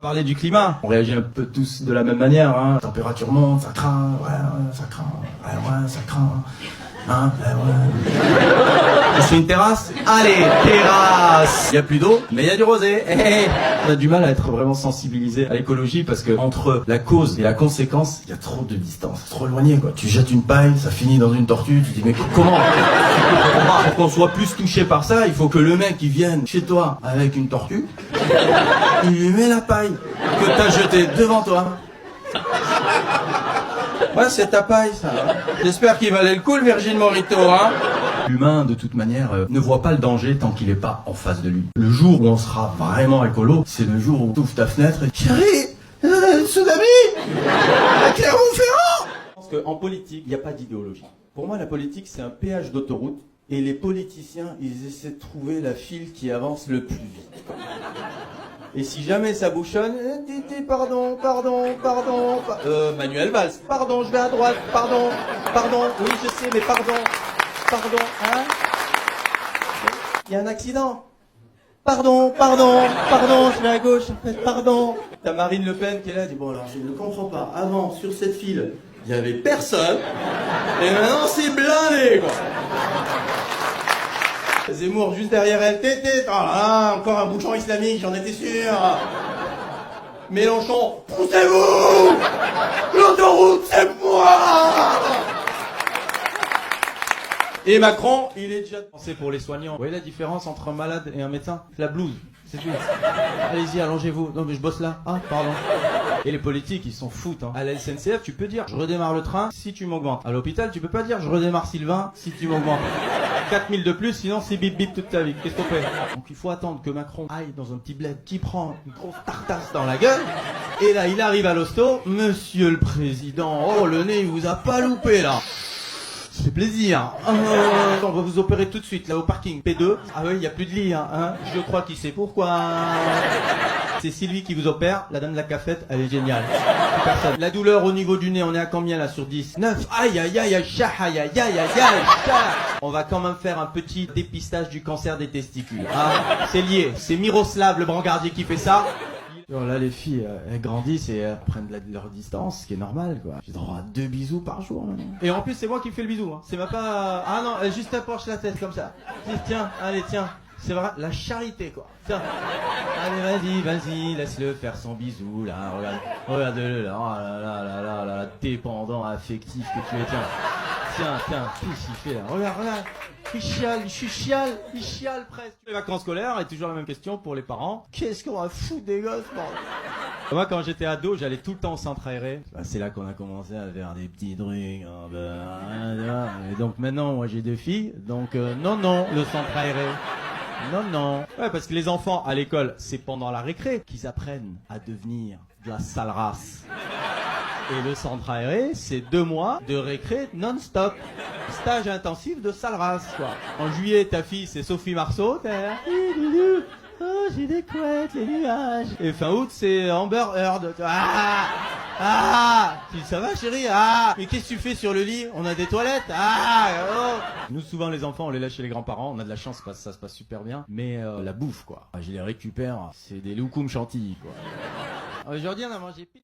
Parler du climat, on réagit un peu tous de la même manière, hein. La température monte, ça craint, ouais, ça craint, ouais, ça craint, hein, ouais. Je fais une terrasse. Allez, terrasse. Il y a plus d'eau, mais il y a du rosé. On a du mal à être vraiment sensibilisé à l'écologie parce que entre la cause et la conséquence, il y a trop de distance, trop éloigné, quoi. Tu jettes une paille, ça finit dans une tortue, tu dis mais comment? Pour qu'on soit plus touché par ça, il faut que le mec il vienne chez toi avec une tortue, il lui met la paille que t'as jetée devant toi. Ouais, c'est ta paille, ça. Hein. J'espère qu'il valait le coup, le Virgin Morito, hein. L'humain, de toute manière, ne voit pas le danger tant qu'il n'est pas en face de lui. Le jour où on sera vraiment écolo, c'est le jour où tu ouvres ta fenêtre et... Chérie, tsunami à Clermont-Ferrand. Je pense qu'en politique, il n'y a pas d'idéologie. Pour moi, la politique, c'est un péage d'autoroute. Et les politiciens, ils essaient de trouver la file qui avance le plus vite. Et si jamais ça bouchonne, pardon, Manuel Valls, pardon, je vais à droite, pardon, oui je sais, mais pardon, hein? Il y a un accident. Pardon, je vais à gauche, en fait, pardon. T'as Marine Le Pen qui est là, dit bon alors je ne comprends pas, avant sur cette file, il y avait personne, et maintenant c'est blindé, quoi. Zemmour juste derrière elle, encore un bouchon islamique, j'en étais sûr. Mélenchon, poussez-vous! L'autoroute, c'est moi! Et Macron, il est déjà pensé pour les soignants. Vous voyez la différence entre un malade et un médecin? La blouse, c'est tout. Allez-y, allongez-vous. Non mais je bosse là. Ah, pardon. Et les politiques, ils s'en foutent. Hein. À la SNCF, tu peux dire je redémarre le train si tu m'augmentes. À l'hôpital, tu peux pas dire je redémarre Sylvain si tu m'augmentes. 4000 de plus, sinon c'est bip bip toute ta vie. Qu'est-ce qu'on fait? Donc il faut attendre que Macron aille dans un petit bled qui prend une grosse tartasse dans la gueule. Et là, il arrive à l'hosto. Monsieur le Président, oh le nez, il vous a pas loupé là. Ça fait plaisir. On va vous opérer tout de suite là au parking P2. Ah oui, il y a plus de lit, hein. Je crois qu'il sait pourquoi. C'est Sylvie qui vous opère, la dame de la cafette, elle est géniale. Personne. La douleur au niveau du nez, on est à combien là sur 10? 9. Aïe aïe aïe aïe, aïe aïe aïe aïe. On va quand même faire un petit dépistage du cancer des testicules. Ah, c'est lié. C'est Miroslav le brancardier qui fait ça. Alors là, les filles, elles grandissent et elles prennent leur distance, ce qui est normal, quoi. J'ai droit à 2 bisous par jour, maintenant. Et en plus, c'est moi qui fais le bisou, hein. C'est même pas... Ah non, elle juste approche la tête, comme ça. Tiens, allez, tiens. C'est vrai, la charité, quoi. Tiens. Allez, vas-y, laisse-le faire son bisou, là. Regarde-le, là. Oh là là, dépendant, affectif que tu es, tiens. Tiens, qu'est-ce qu'il fait, là? Regarde. Il chiale presque. Les vacances scolaires, et toujours la même question pour les parents. Qu'est-ce qu'on va foutre des gosses, bordel? Moi, quand j'étais ado, j'allais tout le temps au centre aéré. C'est là qu'on a commencé à faire des petits trucs. Et donc maintenant, moi j'ai 2 filles. Donc non, le centre aéré. Non. Ouais, parce que les enfants à l'école, c'est pendant la récré qu'ils apprennent à devenir de la sale race. Et le centre aéré, c'est 2 mois de récré non-stop. Stage intensif de sale race, quoi. En juillet, ta fille, c'est Sophie Marceau. Oh, j'ai des couettes, les nuages. Et fin août, c'est Amber Heard. Tu dis, ça va, chérie? Mais qu'est-ce que tu fais sur le lit? On a des toilettes? Nous, souvent, les enfants, on les laisse chez les grands-parents. On a de la chance, ça se passe super bien. Mais la bouffe, quoi. Je les récupère. C'est des loukoum chantilly, quoi. Aujourd'hui, on a mangé